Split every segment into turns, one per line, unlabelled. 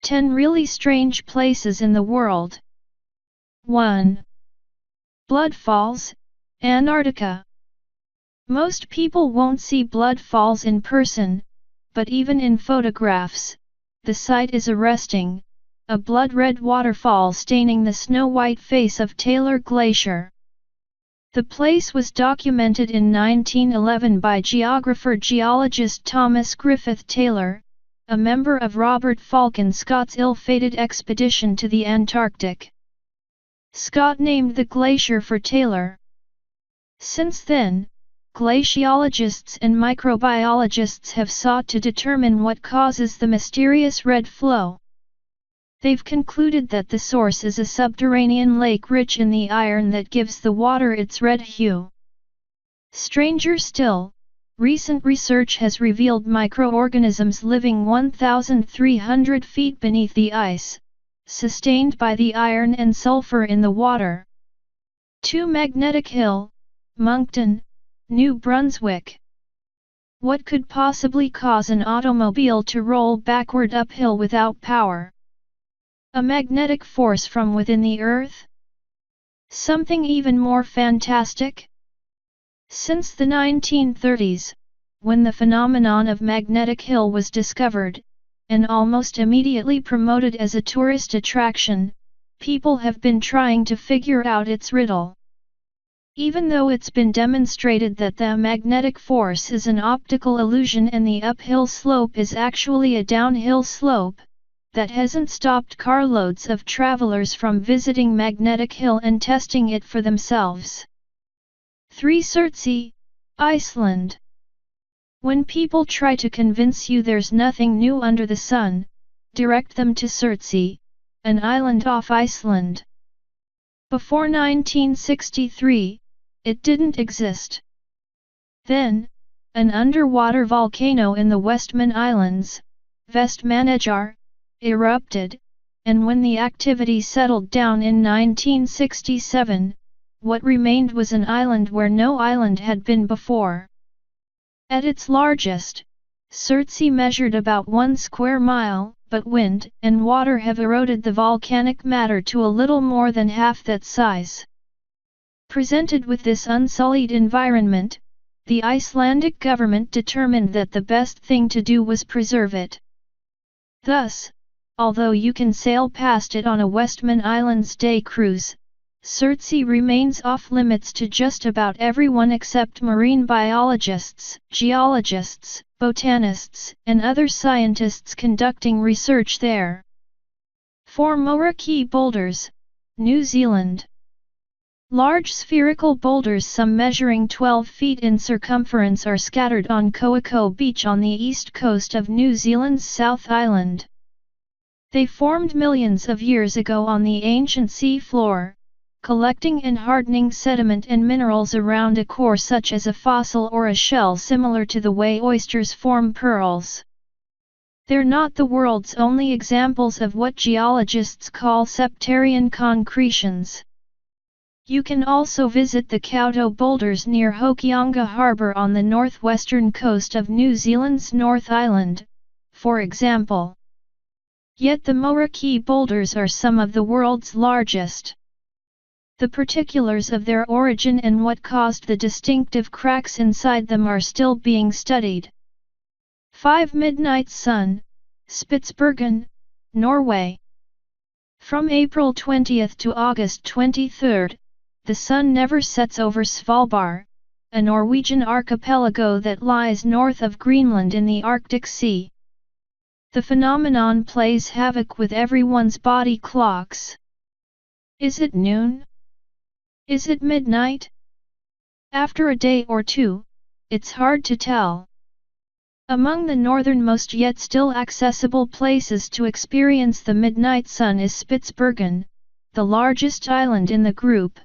10 really strange places in the world. 1. Blood Falls, Antarctica. Most people won't see blood falls in person, but even in photographs, the sight is arresting, a blood-red waterfall staining the snow-white face of Taylor Glacier. The place was documented in 1911 by geographer-geologist Thomas Griffith Taylor, a member of Robert Falcon Scott's ill-fated expedition to the Antarctic. Scott named the glacier for Taylor. Since then, glaciologists and microbiologists have sought to determine what causes the mysterious red flow. They've concluded that the source is a subterranean lake rich in the iron that gives the water its red hue. Stranger still, recent research has revealed microorganisms living 1,300 feet beneath the ice, sustained by the iron and sulfur in the water. 2. Magnetic Hill, Moncton, New Brunswick. What could possibly cause an automobile to roll backward uphill without power? A magnetic force from within the earth? Something even more fantastic? Since the 1930s, when the phenomenon of Magnetic Hill was discovered, and almost immediately promoted as a tourist attraction, people have been trying to figure out its riddle. Even though it's been demonstrated that the magnetic force is an optical illusion and the uphill slope is actually a downhill slope, that hasn't stopped carloads of travelers from visiting Magnetic Hill and testing it for themselves. 3. Surtsey, Iceland. When people try to convince you there's nothing new under the sun, direct them to Surtsey, an island off Iceland. Before 1963, it didn't exist. Then, an underwater volcano in the Westman Islands, Vestmannaeyjar, erupted, and when the activity settled down in 1967, what remained was an island where no island had been before. At its largest, Surtsey measured about 1 square mile, but wind and water have eroded the volcanic matter to a little more than half that size. Presented with this unsullied environment, the Icelandic government determined that the best thing to do was preserve it. Thus, although you can sail past it on a Westman Islands day cruise, Surtsey remains off-limits to just about everyone except marine biologists, geologists, botanists, and other scientists conducting research there. 4. Moeraki Boulders, New Zealand. Large spherical boulders, some measuring 12 feet in circumference, are scattered on Koiko Beach on the east coast of New Zealand's South Island. They formed millions of years ago on the ancient sea floor, collecting and hardening sediment and minerals around a core such as a fossil or a shell, similar to the way oysters form pearls. They're not the world's only examples of what geologists call septarian concretions. You can also visit the Kauto boulders near Hokianga Harbour on the northwestern coast of New Zealand's North Island, for example. Yet the Moeraki boulders are some of the world's largest. The particulars of their origin and what caused the distinctive cracks inside them are still being studied. 5. Midnight Sun, Spitsbergen, Norway. From April 20 to August 23, the sun never sets over Svalbard, a Norwegian archipelago that lies north of Greenland in the Arctic Sea. The phenomenon plays havoc with everyone's body clocks. Is it noon? Is it midnight? After a day or two, it's hard to tell. Among the northernmost yet still accessible places to experience the midnight sun is Spitsbergen, the largest island in the group.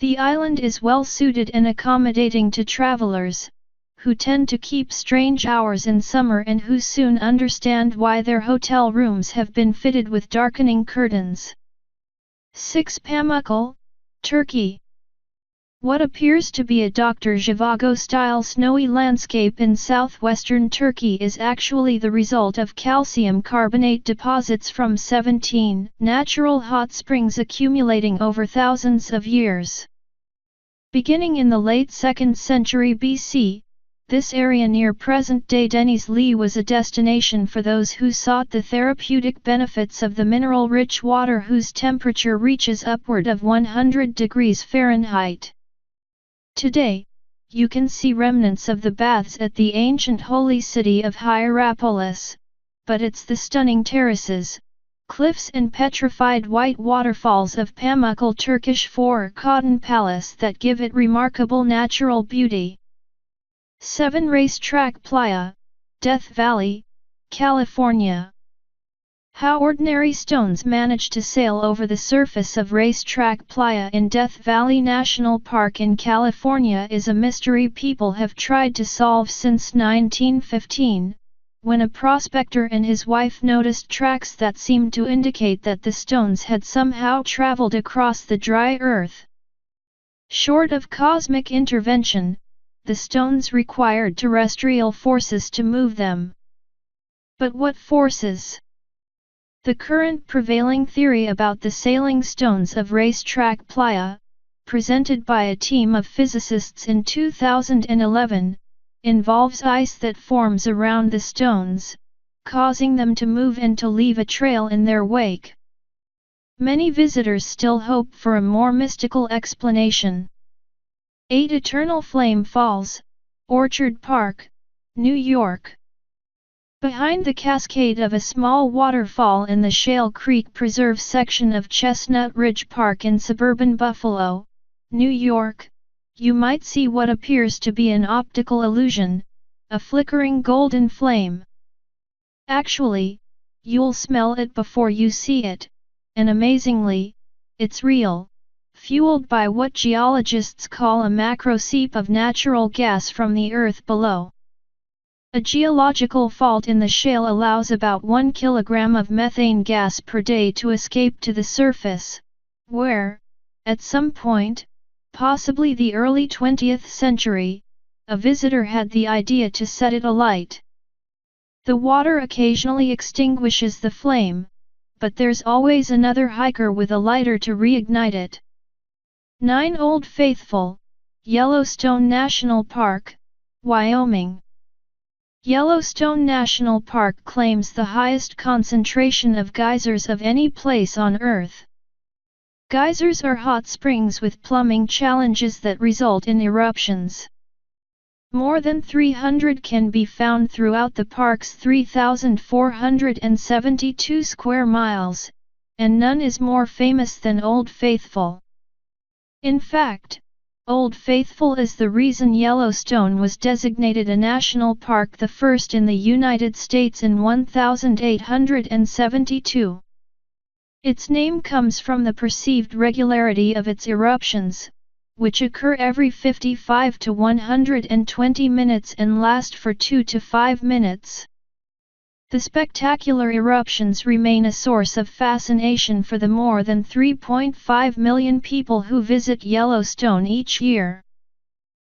The island is well suited and accommodating to travelers, who tend to keep strange hours in summer and who soon understand why their hotel rooms have been fitted with darkening curtains. 6. Pamukkale, Turkey. What appears to be a Dr. Zhivago-style snowy landscape in southwestern Turkey is actually the result of calcium carbonate deposits from 17 natural hot springs accumulating over thousands of years. Beginning in the late 2nd century BC, this area near present-day Denizli was a destination for those who sought the therapeutic benefits of the mineral-rich water whose temperature reaches upward of 100 degrees Fahrenheit. Today, you can see remnants of the baths at the ancient holy city of Hierapolis, but it's the stunning terraces, cliffs and petrified white waterfalls of Pamukkale Turkish Four Cotton Palace that give it remarkable natural beauty. 7 Racetrack Playa, Death Valley, California. How ordinary stones manage to sail over the surface of Racetrack Playa in Death Valley National Park in California is a mystery people have tried to solve since 1915, when a prospector and his wife noticed tracks that seemed to indicate that the stones had somehow traveled across the dry earth. Short of cosmic intervention, the stones required terrestrial forces to move them. But what forces? The current prevailing theory about the sailing stones of Racetrack Playa, presented by a team of physicists in 2011, involves ice that forms around the stones, causing them to move and to leave a trail in their wake. Many visitors still hope for a more mystical explanation. 8 Eternal Flame Falls, Orchard Park, New York. Behind the cascade of a small waterfall in the Shale Creek Preserve section of Chestnut Ridge Park in suburban Buffalo, New York, you might see what appears to be an optical illusion, a flickering golden flame. Actually, you'll smell it before you see it, and amazingly, it's real, fueled by what geologists call a macro seep of natural gas from the earth below. A geological fault in the shale allows about 1 kilogram of methane gas per day to escape to the surface, where, at some point, possibly the early 20th century, a visitor had the idea to set it alight. The water occasionally extinguishes the flame, but there's always another hiker with a lighter to reignite it. 9 Old Faithful, Yellowstone National Park, Wyoming. Yellowstone National Park claims the highest concentration of geysers of any place on Earth. Geysers are hot springs with plumbing challenges that result in eruptions. More than 300 can be found throughout the park's 3,472 square miles, and none is more famous than Old Faithful. In fact, Old Faithful is the reason Yellowstone was designated a national park, the first in the United States in 1872. Its name comes from the perceived regularity of its eruptions, which occur every 55 to 120 minutes and last for 2 to 5 minutes. The spectacular eruptions remain a source of fascination for the more than 3.5 million people who visit Yellowstone each year.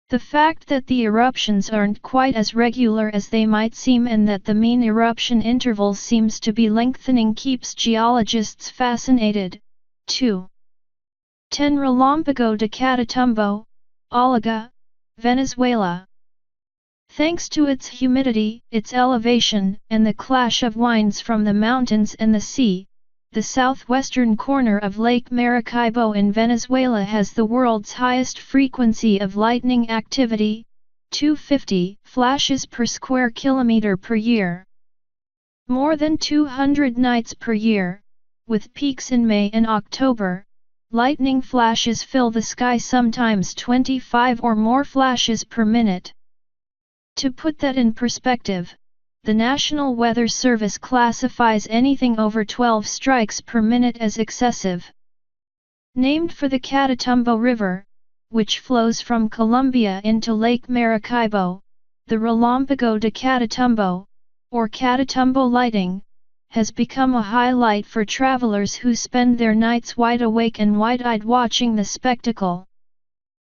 The fact that the eruptions aren't quite as regular as they might seem and that the mean eruption interval seems to be lengthening keeps geologists fascinated. 2. 10 Relámpago de Catatumbo, Alaga, Venezuela. Thanks to its humidity, its elevation, and the clash of winds from the mountains and the sea, the southwestern corner of Lake Maracaibo in Venezuela has the world's highest frequency of lightning activity, 250 flashes per square kilometer per year. More than 200 nights per year, with peaks in May and October, lightning flashes fill the sky, sometimes 25 or more flashes per minute. To put that in perspective, the National Weather Service classifies anything over 12 strikes per minute as excessive. Named for the Catatumbo River, which flows from Colombia into Lake Maracaibo, the Relámpago de Catatumbo, or Catatumbo lighting, has become a highlight for travelers who spend their nights wide awake and wide-eyed watching the spectacle.